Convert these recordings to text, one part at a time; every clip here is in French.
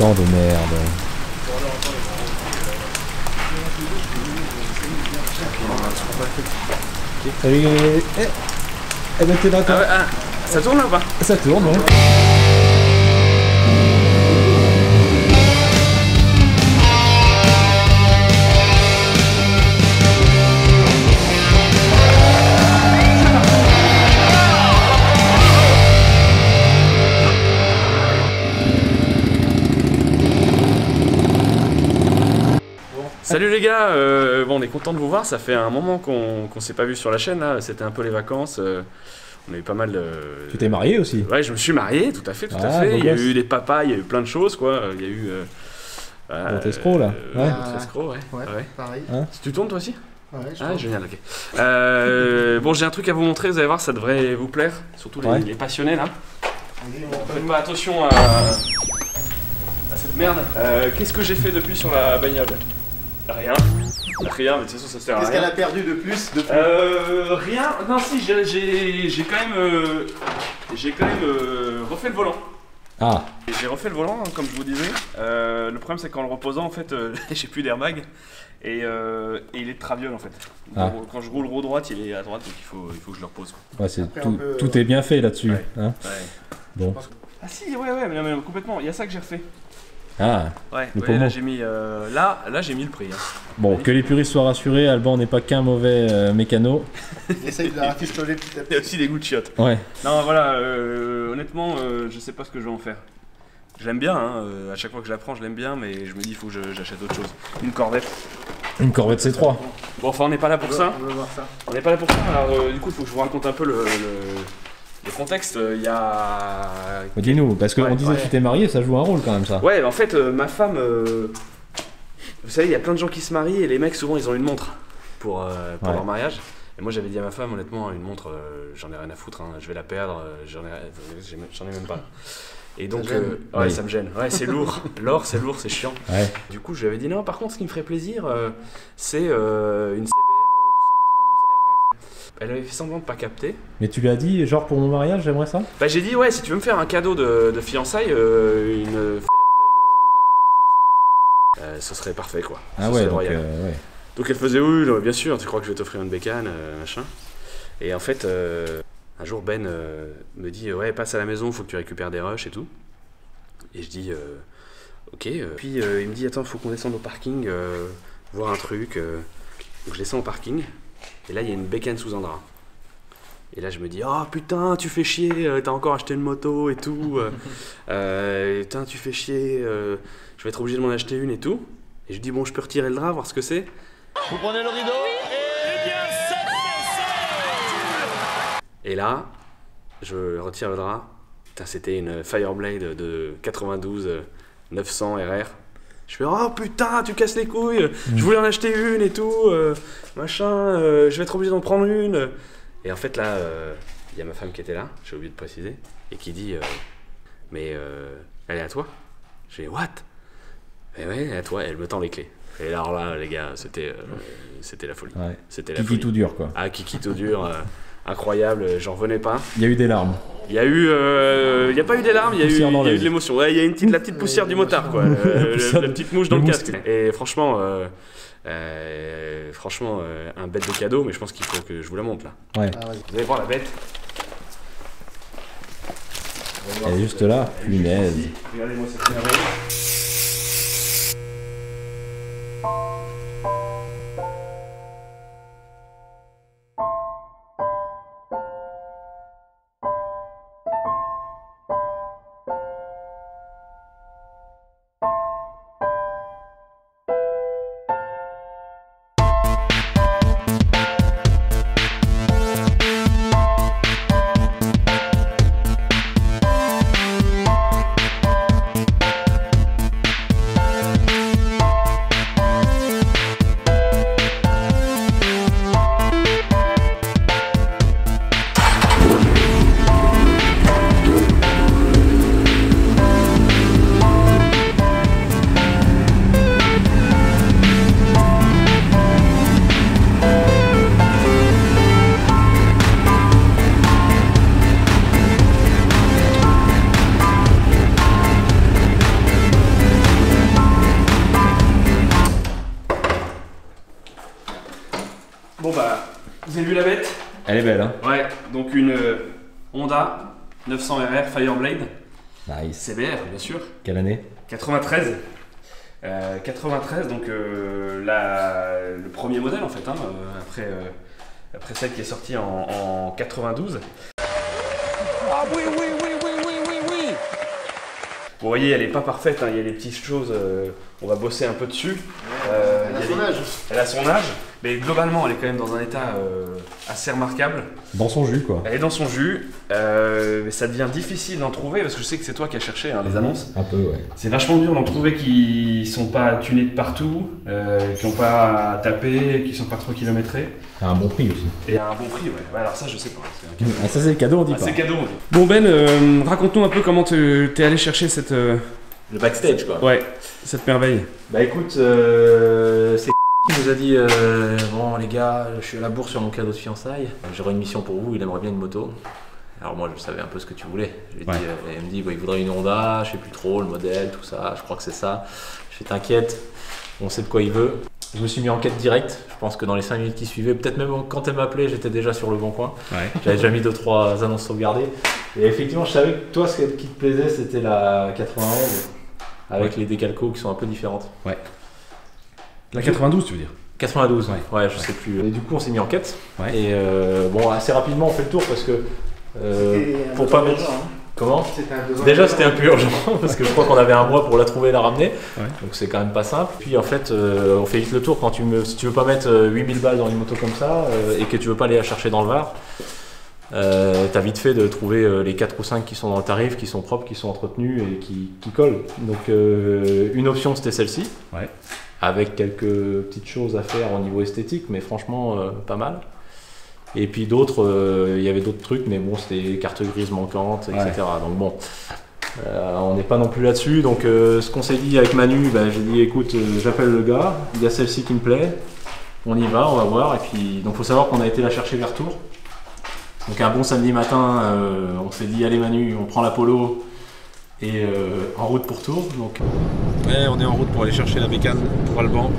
Tant de merde. Salut. Eh ben t'es là toi. Ça tourne là ou pas? Ça tourne, ouais. Salut les gars, bon, on est content de vous voir, ça fait un moment qu'on s'est pas vu sur la chaîne là, c'était un peu les vacances, on a eu pas mal de... Tu t'es marié aussi? Ouais, je me suis marié, tout à fait, il y a eu des papas, il y a eu plein de choses quoi, il y a eu... Votre escroc là? Ouais, votre escroc, ouais. Pareil. Hein? Tu tournes toi aussi? Ouais, Ah, génial, ok. Bon, j'ai un truc à vous montrer, vous allez voir, ça devrait vous plaire, surtout les passionnés là. Faites pas attention à cette merde. Qu'est-ce que j'ai fait depuis sur la bagnole? Rien, mais de toute façon ça sert à rien. Qu'est-ce qu'elle a perdu de plus Rien. Non, si, j'ai quand même refait le volant. Ah. J'ai refait le volant, hein, comme je vous disais. Le problème c'est qu'en le reposant, en fait, j'ai plus d'airbag et il est de traviole en fait. Ah. Donc, quand je roule roue droite, il est à droite, donc il faut que je le repose. Quoi. Ouais, c'est tout est bien fait là-dessus. Ouais. Hein bon. Ah si, ouais, mais complètement. Il y a ça que j'ai refait. Ah. Ouais, Le là j'ai mis là j'ai mis le prix. Hein. Bon, que les puristes soient rassurés, Alban n'est pas qu'un mauvais mécano. Essaye de la rafistoler petit à Il y a petit. aussi des goûts de chiottes. Ouais. Non, voilà, honnêtement, je sais pas ce que je vais en faire. Je l'aime bien, hein, à chaque fois que je la prends, je l'aime bien, mais je me dis, il faut que j'achète autre chose. Une Corvette. Une Corvette C3. Bon, enfin, on n'est pas là pour ça. On veut voir ça. On n'est pas là pour ça, alors du coup, il faut que je vous raconte un peu le contexte. Il y a. Dis-nous, parce qu'on Ouais, disait que tu t'es marié, ça joue un rôle quand même ça. Ouais, en fait, ma femme. Vous savez, il y a plein de gens qui se marient et les mecs, souvent, ils ont une montre pour leur mariage. Et moi, j'avais dit à ma femme, honnêtement, une montre, j'en ai rien à foutre, hein, je vais la perdre, j'en ai même pas. Et donc, ouais, ça me gêne. Ouais, c'est lourd. L'or, c'est lourd, c'est chiant. Ouais. Du coup, je lui avais dit non, par contre, ce qui me ferait plaisir, c'est une CBR 292 RR. Elle avait fait semblant de pas capter. Mais tu lui as dit, genre pour mon mariage, j'aimerais ça? Bah, j'ai dit, ouais, si tu veux me faire un cadeau de fiançailles, une Fireblade Honda 1992, ce serait parfait, quoi. Ah Ce ouais, serait donc, royal. ouais. Donc elle faisait oui, bien sûr, tu crois que je vais t'offrir une bécane, machin. Et en fait, un jour Ben me dit ouais, passe à la maison, faut que tu récupères des rushs et tout. Et je dis ok. Puis il me dit attends, faut qu'on descende au parking, voir un truc. Donc je descends au parking, et là il y a une bécane sous un drap. Et là je me dis oh putain, tu fais chier, t'as encore acheté une moto et tout. Putain, tu fais chier, je vais être obligé de m'en acheter une et tout. Et je dis bon, je peux retirer le drap, voir ce que c'est. Vous prenez le rideau et bien Et là, je retire le drap. Putain, c'était une Fireblade de 92 900 RR. Je fais oh putain, tu casses les couilles. Je voulais en acheter une et tout, machin. Je vais être obligé d'en prendre une. Et en fait là, il y a ma femme qui était là. J'ai oublié de préciser et qui dit mais elle est à toi. J'ai what? Et ouais, elle est à toi. Elle me tend les clés. Et alors là, les gars, c'était la folie. Ouais. C'était la Kiki folie. tout dur quoi. Ah, Kiki tout dur, incroyable, j'en revenais pas. Il y a eu des larmes. Il y a eu, il y a pas eu des larmes, il y a eu de l'émotion. Ouais, il y a la petite poussière du motard, quoi. La petite mouche dans le casque. Et franchement, un bête de cadeau, mais je pense qu'il faut que je vous la montre là. Ouais. Ah, ouais. Vous allez voir la bête. Elle est juste là, punaise. Regardez-moi cette merveille. Elle est belle, hein. Ouais, donc une Honda 900 RR Fireblade. Nice. CBR, bien sûr. Quelle année? 93. 93, donc le premier modèle en fait, hein, après celle qui est sortie en 92. Ah oui, oui, oui, oui, oui, oui, oui. Vous voyez, elle n'est pas parfaite, hein, il y a des petites choses, on va bosser un peu dessus. Elle a son âge. Elle a son âge, mais globalement elle est quand même dans un état assez remarquable. Dans son jus, quoi. Elle est dans son jus, mais ça devient difficile d'en trouver parce que je sais que c'est toi qui as cherché hein, les annonces. Un peu, ouais. C'est vachement dur d'en trouver qui sont pas tunés de partout, qui n'ont pas tapé, qui sont pas trop kilométrés. À un bon prix aussi. Et à un bon prix, ouais. Alors ça, je sais pas. C'est un cadeau. Ah, ça, c'est le cadeau, on dit Ah, pas. c'est cadeau. Bon Ben, raconte-nous un peu comment t'es allé chercher cette... Le backstage quoi. Ouais, cette merveille. Bah écoute, c'est qui nous a dit bon les gars, je suis à la bourse sur mon cadeau de fiançailles, j'aurai une mission pour vous, il aimerait bien une moto. Alors moi je savais un peu ce que tu voulais. Je lui ai dit, il me dit bah, il voudrait une Honda, je sais plus trop le modèle, tout ça, je crois que c'est ça. Je fais t'inquiète, on sait de quoi il veut. Je me suis mis en quête directe, je pense que dans les 5 minutes qui suivaient, peut-être même quand elle m'appelait, j'étais déjà sur le bon coin. Ouais. J'avais déjà mis 2-3 annonces sauvegardées. Et effectivement, je savais que toi, ce qui te plaisait, c'était la 91, avec les décalcos qui sont un peu différentes. Ouais. La 92, tu veux dire? 92, ouais, je sais plus. Et du coup, on s'est mis en quête. Ouais. Et bon, assez rapidement, on fait le tour parce que pour pas mettre. Comment? Déjà c'était un peu urgent parce que je crois qu'on avait un mois pour la trouver et la ramener, donc c'est quand même pas simple. Puis en fait on fait vite le tour quand si tu veux pas mettre 8000 balles dans une moto comme ça et que tu veux pas aller la chercher dans le Var, t'as vite fait de trouver les 4 ou 5 qui sont dans le tarif, qui sont propres, qui sont entretenus et qui collent. Donc une option c'était celle-ci, avec quelques petites choses à faire au niveau esthétique, mais franchement pas mal. Et puis d'autres, il y avait d'autres trucs, mais bon, c'était cartes grises manquantes, etc. Donc bon, on n'est pas non plus là-dessus. Donc ce qu'on s'est dit avec Manu, j'ai dit écoute, j'appelle le gars, il y a celle-ci qui me plaît, on y va, on va voir. Et puis, donc faut savoir qu'on a été la chercher vers Tours. Donc un bon samedi matin, on s'est dit allez Manu, on prend la Polo et en route pour Tours. Donc Ouais, on est en route pour aller chercher la bécane pour Alban.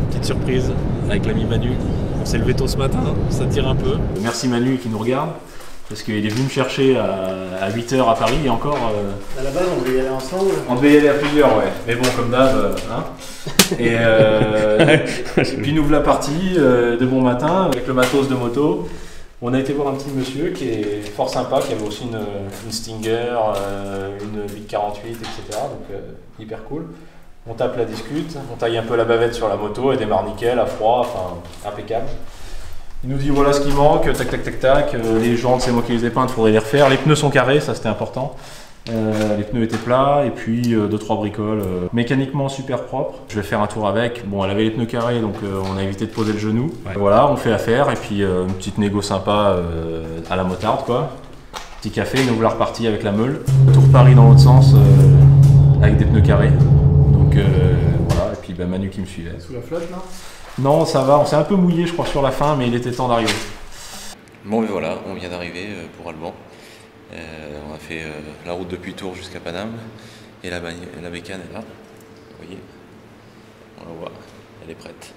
Petite surprise avec l'ami Manu. On s'est levé tôt ce matin, ça tire un peu. merci Manu qui nous regarde. Parce qu'il est venu me chercher à 8h à Paris et encore... À la base, on devait y aller ensemble. On devait y aller à plusieurs, ouais. Mais bon, comme d'hab, hein. Et puis nous voilà partis de bon matin avec le matos de moto. On a été voir un petit monsieur qui est fort sympa, qui avait aussi une Stinger, une 848, etc. Donc hyper cool. On tape la discute, on taille un peu la bavette sur la moto, elle démarre nickel, à froid, enfin impeccable. Il nous dit voilà ce qui manque, tac tac tac tac, les jantes c'est moi qui les ai peintes, il faudrait les refaire, les pneus sont carrés, ça c'était important. Les pneus étaient plats et puis 2-3 bricoles. Mécaniquement super propre, je vais faire un tour avec. Bon elle avait les pneus carrés donc on a évité de poser le genou. Voilà, on fait affaire et puis une petite négo sympa à la motarde quoi. Petit café, nous voilà repartis avec la meule. Tour Paris dans l'autre sens avec des pneus carrés. Donc voilà, et puis Manu qui me suivait. Sous la flotte, là? Non, ça va, on s'est un peu mouillé je crois sur la fin, mais il était temps d'arriver. Bon, mais voilà, on vient d'arriver pour Alban. On a fait la route depuis Tours jusqu'à Paname. Et la bécane est là. Vous voyez, on la voit, elle est prête.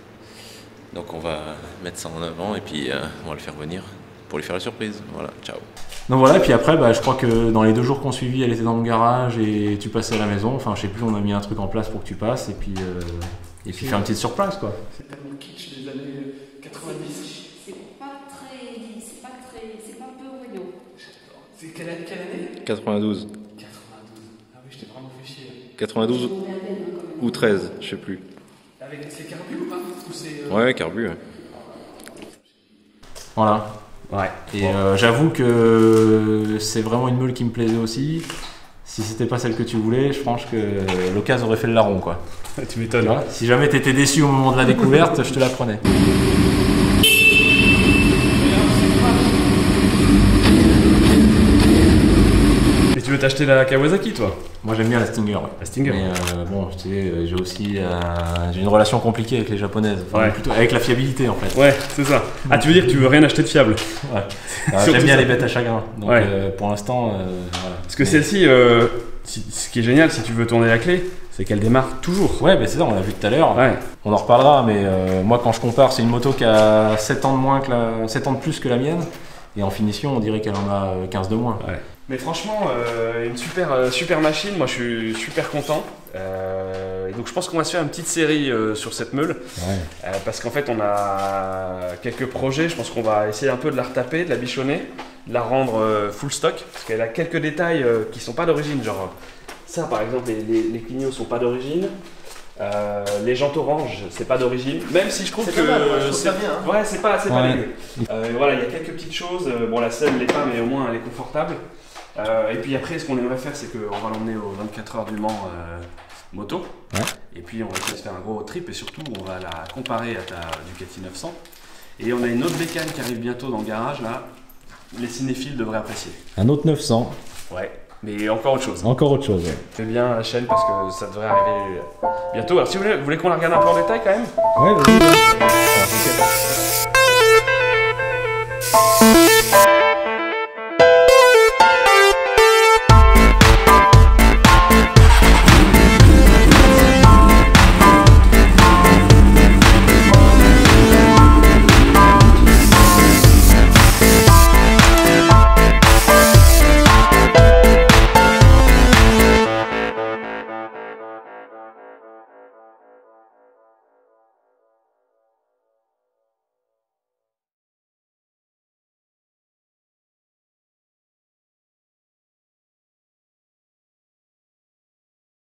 Donc on va mettre ça en avant et puis on va le faire venir pour lui faire la surprise. Voilà, ciao. Donc voilà, et puis après, je crois que dans les 2 jours qu'on suivit, elle était dans mon garage et tu passais à la maison. Enfin, je sais plus, on a mis un truc en place pour que tu passes et puis faire une petite surprise quoi. C'est tellement kitsch des années 90. C'est pas peu voyant. C'est quelle année? 92. 92. Ah oui, je t'ai vraiment fait chier. 92 ou 13, je sais plus. Avec c'est carbu ou pas? Ou c'est, Ouais, carbu. Ouais. Voilà. Ouais. Et j'avoue que c'est vraiment une meule qui me plaisait aussi. Si c'était pas celle que tu voulais, je pense que l'occasion aurait fait le larron quoi. Tu m'étonnes. Voilà. Si jamais t'étais déçu au moment de la découverte, je te la prenais. Et tu veux t'acheter la Kawasaki toi? Moi j'aime bien la Stinger. Ouais. La Stinger. Mais bon, tu sais, j'ai aussi j'ai une relation compliquée avec les japonaises. Enfin, plutôt avec la fiabilité en fait. Ouais, c'est ça. Ah, tu veux dire que tu veux rien acheter de fiable? Ouais. Surtout J'aime bien ça. les bêtes à chagrin. Donc pour l'instant, voilà. Parce que celle-ci, ce qui est génial si tu veux tourner la clé, c'est qu'elle démarre toujours. Ouais, c'est ça, on l'a vu tout à l'heure. Ouais. On en reparlera, mais moi quand je compare, c'est une moto qui a 7 ans de plus que la mienne. Et en finition, on dirait qu'elle en a 15 de moins. Ouais. Mais franchement, une super machine, moi je suis super content. Et donc je pense qu'on va se faire une petite série sur cette meule. Ouais. Parce qu'en fait on a quelques projets, je pense qu'on va essayer un peu de la retaper, de la bichonner, de la rendre full stock. Parce qu'elle a quelques détails qui sont pas d'origine, genre ça par exemple, les clignots sont pas d'origine. Les jantes oranges, c'est pas d'origine, même si je trouve que c'est bien. Hein. Ouais, c'est pas dégueu. Voilà, il y a quelques petites choses. Bon, la selle l'est pas, mais au moins elle est confortable. Et puis après, ce qu'on aimerait faire, c'est qu'on va l'emmener aux 24 heures du Mans moto. Ouais. Et puis on va essayer de faire un gros trip et surtout on va la comparer à ta Ducati 900. Et on a une autre bécane qui arrive bientôt dans le garage là. Les cinéphiles devraient apprécier. Un autre 900. Ouais. Mais encore autre chose. Encore autre chose, ouais. Fais bien la chaîne parce que ça devrait arriver bientôt. Alors si vous voulez qu'on la regarde un peu en détail quand même. Ouais, vas-y.